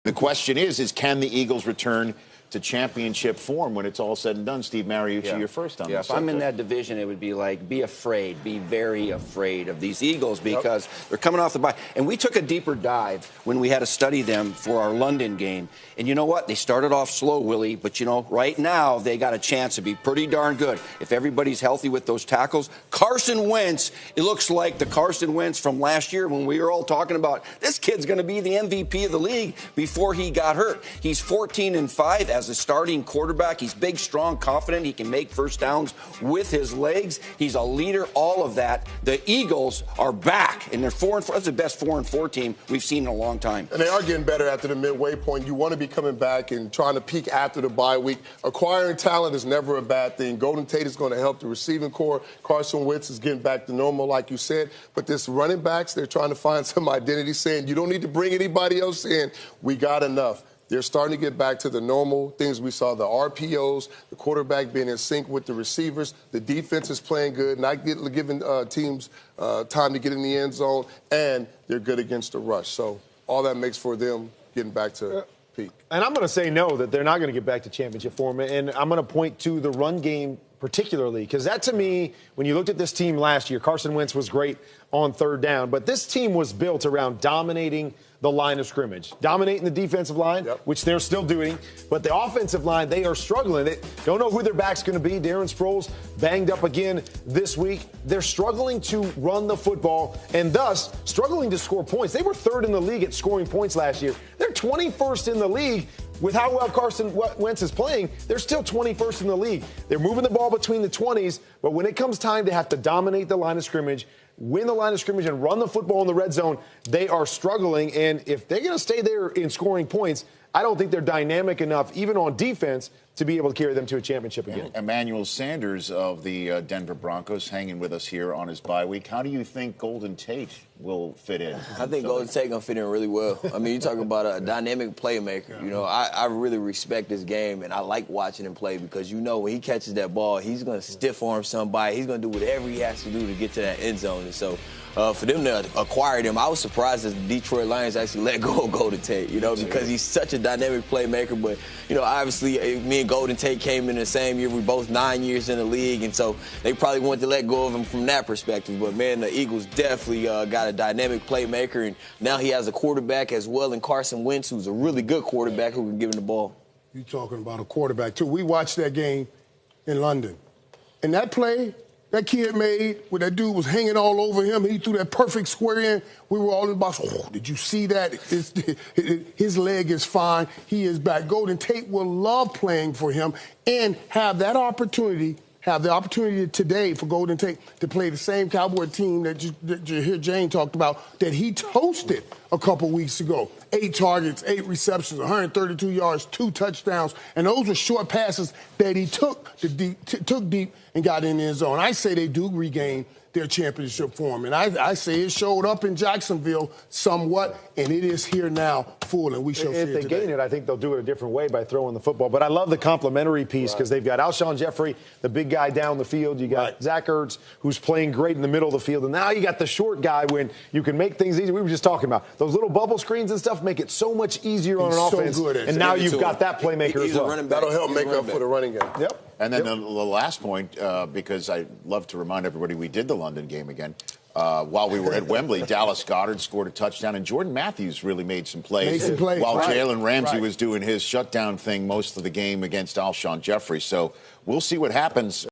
The question is can the Eagles return to championship form when it's all said and done? Steve Mariucci, you're first on this. If I'm in that division, it would be like, be very afraid of these Eagles because they're coming off the bye. And we took a deeper dive when we had to study them for our London game. And you know what? They started off slow, Willie, but, right now they got a chance to be pretty darn good. If everybody's healthy with those tackles, Carson Wentz, it looks like the Carson Wentz from last year when we were all talking about this kid's going to be the MVP of the league before he got hurt. He's 14-5 as a starting quarterback. He's big, strong, confident. He can make first downs with his legs. He's a leader, all of that. The Eagles are back, and they're 4-4. That's the best 4-4 team we've seen in a long time. And they are getting better after the midway point. You want to be coming back and trying to peak after the bye week. Acquiring talent is never a bad thing. Golden Tate is going to help the receiving core. Carson Wentz is getting back to normal, like you said. But this running backs, they're trying to find some identity, saying you don't need to bring anybody else in. We got enough. They're starting to get back to the normal things we saw, the RPOs, the quarterback being in sync with the receivers. The defense is playing good, not giving teams time to get in the end zone, and they're good against the rush. So all that makes for them getting back to peak. And I'm going to say no, that they're not going to get back to championship form. And I'm going to point to the run game particularly, because that, to me, when you looked at this team last year, Carson Wentz was great on third down, but this team was built around dominating the line of scrimmage, dominating the defensive line, which they're still doing, but the offensive line, they are struggling. They don't know who their back's going to be. Darren Sproles banged up again this week. They're struggling to run the football and thus struggling to score points. They were third in the league at scoring points last year. They're 21st in the league. With how well Carson Wentz is playing, they're still 21st in the league. They're moving the ball between the 20s, but when it comes time to have to dominate the line of scrimmage, win the line of scrimmage, and run the football in the red zone, they are struggling. And if they're going to stay there in scoring points, I don't think they're dynamic enough, even on defense, to be able to carry them to a championship again. Emmanuel Sanders of the Denver Broncos hanging with us here on his bye week. How do you think Golden Tate will fit in? I think Golden Tate going to fit in really well. I mean, you're talking about a dynamic playmaker. I really respect this game, and I like watching him play because, when he catches that ball, he's going to stiff arm somebody. He's going to do whatever he has to do to get to that end zone. And so for them to acquire him, I was surprised that the Detroit Lions actually let go of Golden Tate, because he's such a dynamic playmaker. But, obviously, me and Golden Tate came in the same year. We both 9 years in the league, and so they probably wanted to let go of him from that perspective. But, man, the Eagles definitely got a dynamic playmaker, and now he has a quarterback as well in Carson Wentz, who's a really good quarterback who can give him the ball. You're talking about a quarterback, too. We watched that game in London. And that play that kid made, where that dude was hanging all over him, he threw that perfect square in. We were all in the box. Oh, did you see that? His leg is fine. He is back. Golden Tate will love playing for him and have the opportunity today for Golden Tate to play the same Cowboy team that you hear Jane talked about, that he toasted a couple weeks ago. 8 targets, 8 receptions, 132 yards, 2 touchdowns, and those were short passes that he took deep and got in the end zone. I say they do regain their championship form, and I say it showed up in Jacksonville somewhat, and it is here now full, and we shall see it today. If they gain it, I think they'll do it a different way by throwing the football. But I love the complementary piece because they've got Alshon Jeffrey, the big guy down the field. You got Zach Ertz, who's playing great in the middle of the field. And now you got the short guy when you can make things easy. We were just talking about those little bubble screens and stuff make it so much easier on an offense. And now you've got that playmaker as well. That'll help make up for the running game. Yep. And then the last point, because I love to remind everybody we did the London game again. While we were at Wembley, Dallas Goedert scored a touchdown, and Jordan Matthews really made some plays. While Jalen Ramsey was doing his shutdown thing most of the game against Alshon Jeffrey. So we'll see what happens.